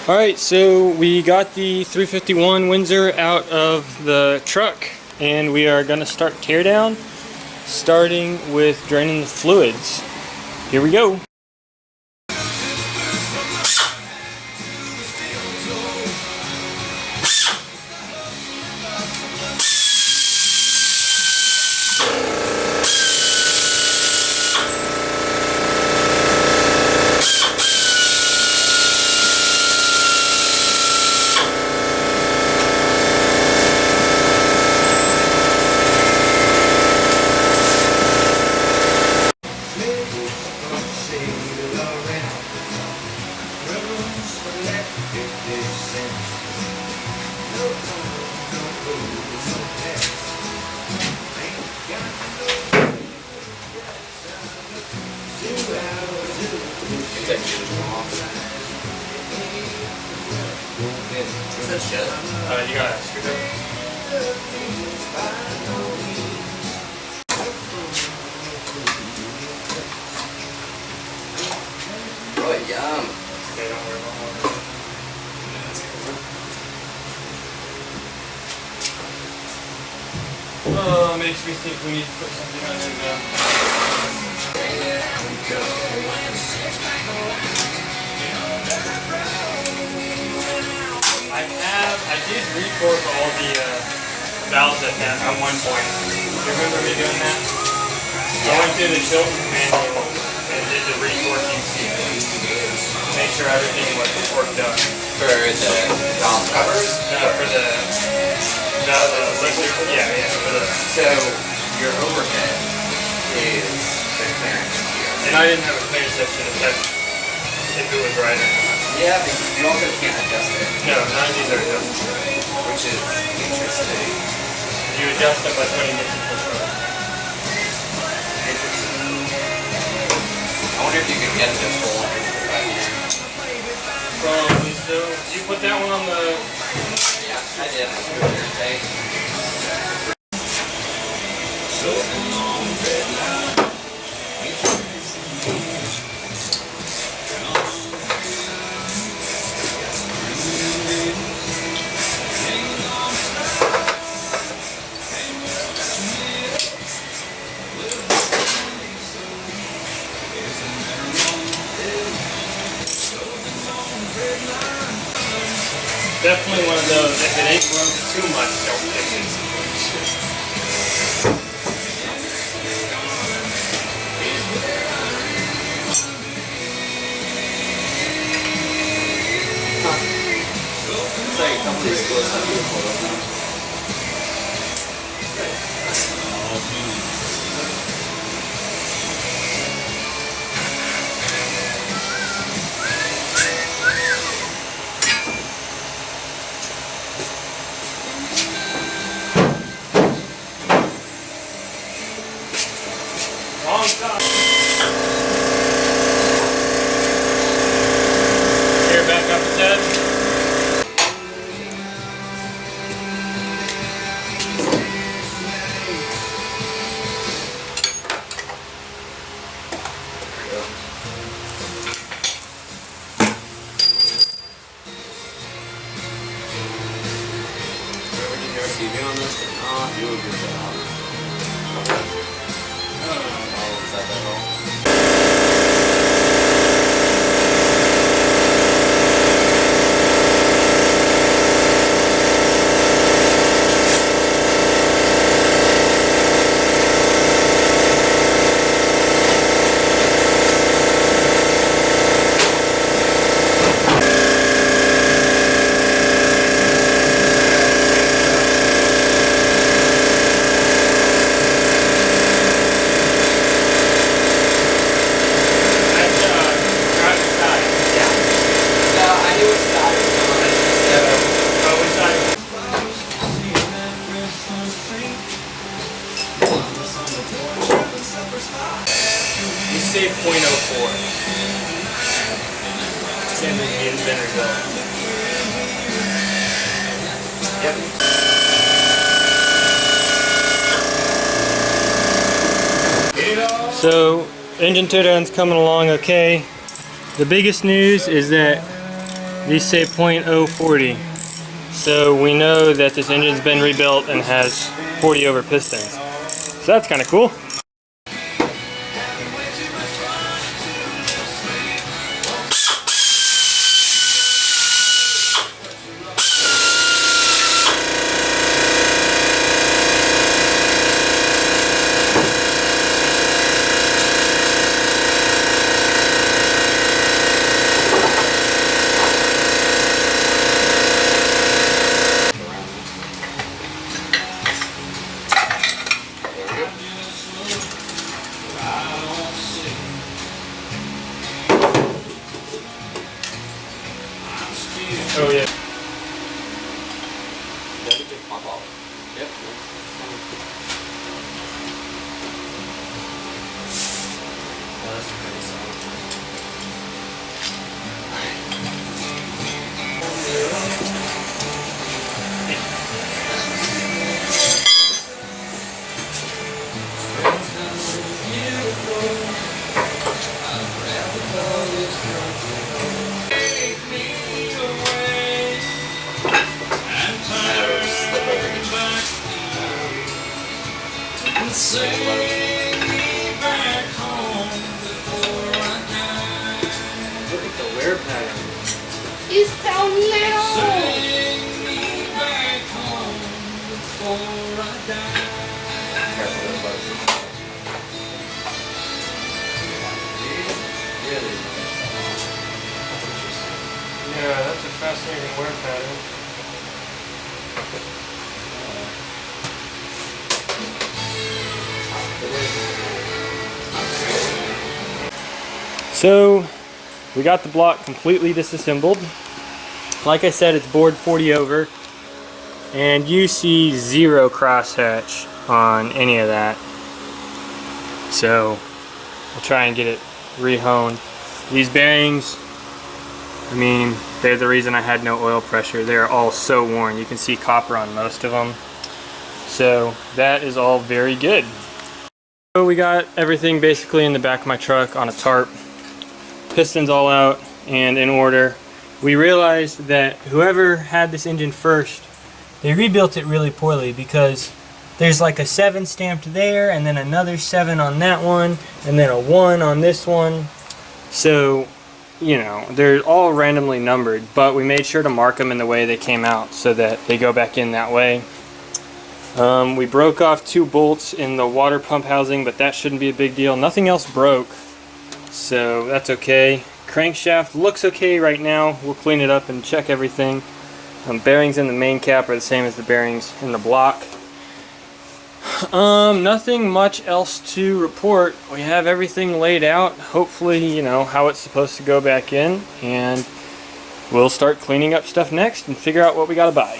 Alright, so we got the 351 Windsor out of the truck and we are going to start teardown, starting with draining the fluids. Here we go. You got a screwdriver? Oh, yum. Okay, don't worry about water. Oh, makes me think we need to put something on it now. I did record all the valves at one point. Do you remember me doing that? Yeah. I went through the Chilton manual and did the retorquing to make sure everything was worked up. For the valve covers? For the liquid, yeah, for the... So, your overhead is the clearance here. And I didn't have a clearance section to check if it was right or not. Yeah, but you also can't adjust it. No, none of these are adjustable. Which is interesting. You adjust it by putting it in the push button. Interesting. I wonder if you could get this whole right here. Probably so. You put that one on the... Yeah, I did. I screwed your tape. Definitely one of those, if it ain't broke too much, don't fix it. It's like a couple of these clothes are beautiful. Wrong side. Here, back up a tad. TV on this did not do a good job. Oh, is that that all? say 0.04. Same as the inventor goes. Yep. So engine teardown's coming along okay. The biggest news is that These say .040. So we know that this engine's been rebuilt and has 40 over pistons. So that's kind of cool. Oh yeah. Yep. That's pretty solid. Look at the wear pattern. It's so little. Really? Yeah, that's a fascinating wear pattern. So we got the block completely disassembled. Like I said, it's bored 40 over, and you see zero crosshatch on any of that. So I'll try and get it rehoned. These bearings, I mean, they're the reason I had no oil pressure. They're all so worn. You can see copper on most of them. So that is all very good. So we got everything basically in the back of my truck on a tarp. Pistons all out and in order. We realized that whoever had this engine first, they rebuilt it really poorly, because there's like a 7 stamped there, and then another 7 on that one, and then a 1 on this one. So, you know, they're all randomly numbered, but we made sure to mark them in the way they came out so that they go back in that way. We broke off 2 bolts in the water pump housing, but that shouldn't be a big deal. Nothing else broke, so that's okay. Crankshaft looks okay right now. We'll clean it up and check everything. Bearings in the main cap are the same as the bearings in the block. Nothing much else to report. We have everything laid out, hopefully, you know, how it's supposed to go back in, and we'll start cleaning up stuff next and figure out what we gotta buy.